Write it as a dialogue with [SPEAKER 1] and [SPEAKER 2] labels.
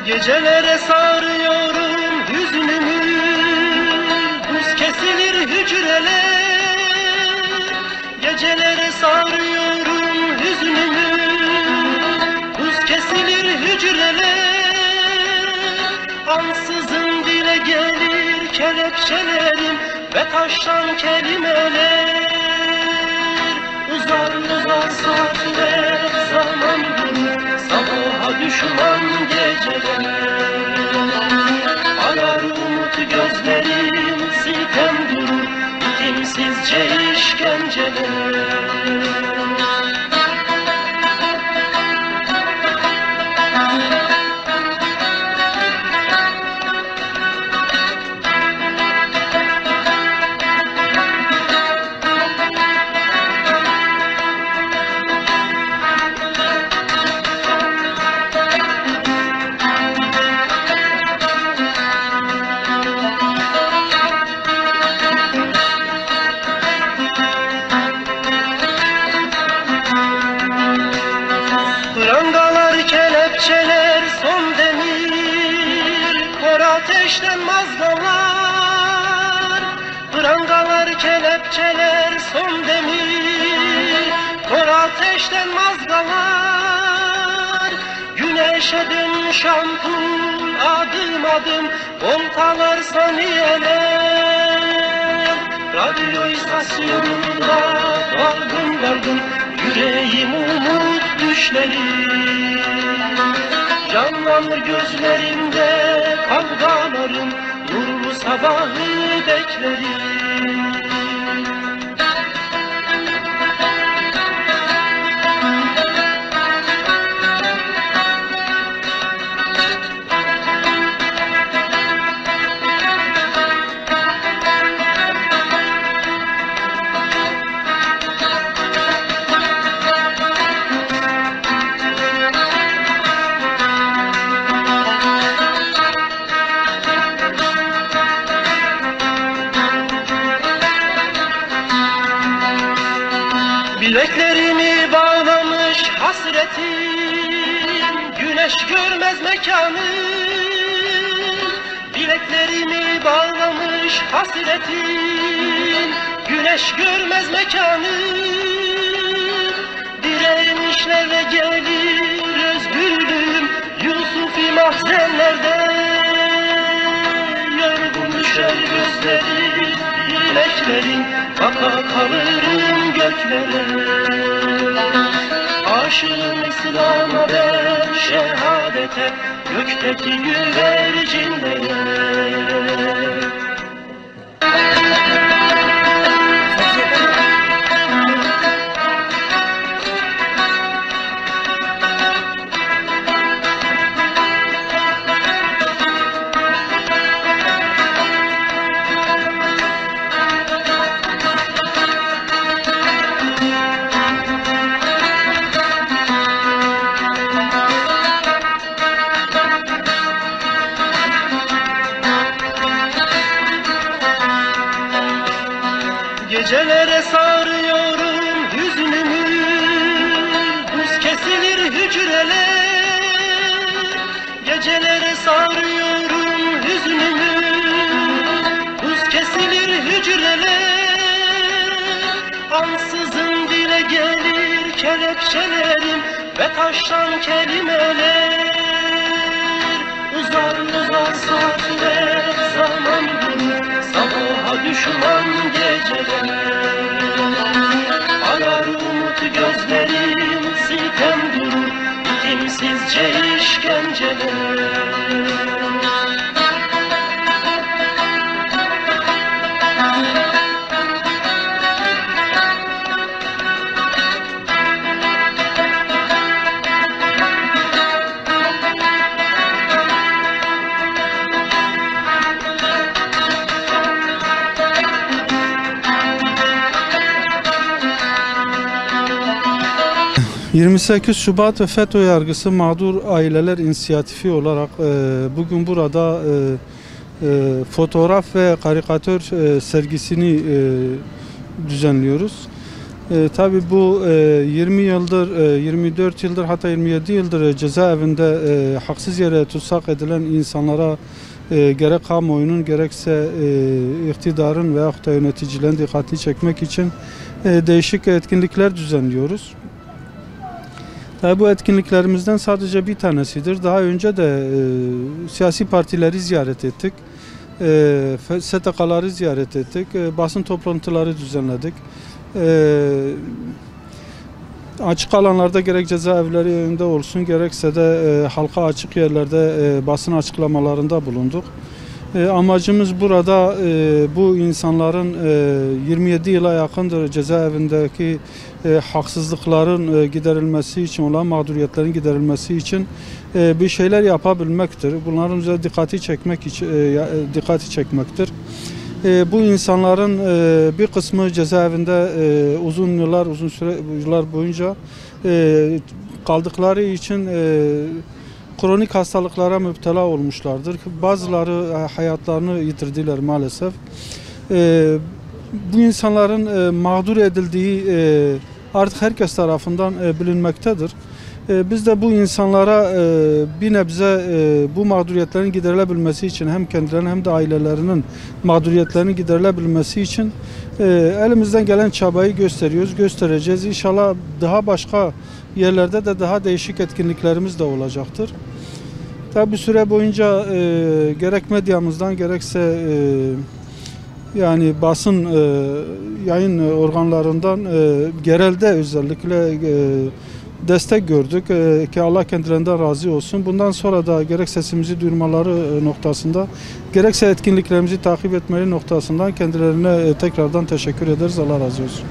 [SPEAKER 1] Gecelere sarıyorum hüznümü, buz kesilir hücreler. Gecelere sarıyorum hüznümü, buz kesilir hücreler. Ansızın dile gelir kelepçelerim ve taştan kelimeler. Uzar uzar saatler, zaman durur, sabaha düşman geceler. Arar umut gözlerim, sitem durur, bitimsizce işkenceler. Prangalar, kelepçeler, son demir, kor ateşten mazgalar. Prangalar, kelepçeler, son demir, kor ateşten mazgalar. Güneşe dönmüş ampul, adım adım, voltalar, saniyeler. Radyo istasyonunda dalgın dalgın, yüreğim umut düşleri. Canlanır gözlerimde kavgalarım, nurlu sabahı beklerim. Bileklerimi bağlamış hasretim, güneş görmez mekanım. Bileklerimi bağlamış hasretim, güneş görmez mekanım. Direnişlerle gelir özgürlüğüm, Yusufi mahzenlerde. Yorgun düşer gözlerim, bileklerim, baka kalırım göklere. Aşığım İslam'a ben şehadete, gökteki güvercinlere. Gecelere sarıyorum hüznümü, buz kesilir hücreler. Gecelere sarıyorum hüznümü, buz kesilir hücreler. Ansızın dile gelir kelepçelerim ve taştan kelimeler. Uzar uzar saatler, zaman durur, sabaha düşman geceler. Arar umut gözlerim, sitem durur, bitimsizce işkenceler.
[SPEAKER 2] ...28 Şubat ve FETÖ yargısı mağdur aileler inisiyatifi olarak bugün burada fotoğraf ve karikatür sergisini düzenliyoruz. Tabii bu 20 yıldır, 24 yıldır hatta 27 yıldır cezaevinde haksız yere tutsak edilen insanlara gerek kamuoyunun gerekse iktidarın veyahut da yöneticilerin dikkatini çekmek için değişik etkinlikler düzenliyoruz. Tabii bu etkinliklerimizden sadece bir tanesidir. Daha önce de siyasi partileri ziyaret ettik. STK'ları ziyaret ettik. Basın toplantıları düzenledik. Açık alanlarda gerek cezaevleri önünde olsun gerekse de halka açık yerlerde basın açıklamalarında bulunduk. Amacımız burada bu insanların 27 yıla yakındır cezaevindeki haksızlıkların giderilmesi için olan mağduriyetlerin giderilmesi için bir şeyler yapabilmektir. Bunların üzerine dikkati çekmektir. Bu insanların bir kısmı cezaevinde uzun yıllar boyunca kaldıkları için kronik hastalıklara müptela olmuşlardır. Bazıları hayatlarını yitirdiler maalesef. Bu insanların mağdur edildiği artık herkes tarafından bilinmektedir. Biz de bu insanlara bir nebze bu mağduriyetlerin giderilebilmesi için hem kendilerinin hem de ailelerinin mağduriyetlerinin giderilebilmesi için elimizden gelen çabayı göstereceğiz. İnşallah daha başka yerlerde de daha değişik etkinliklerimiz de olacaktır. Tabi bir süre boyunca gerek medyamızdan gerekse yani basın yayın organlarından genelde özellikle destek gördük ki Allah kendilerinden razı olsun. Bundan sonra da gerek sesimizi duyurmaları noktasında gerekse etkinliklerimizi takip etmeleri noktasından kendilerine tekrardan teşekkür ederiz. Allah razı olsun.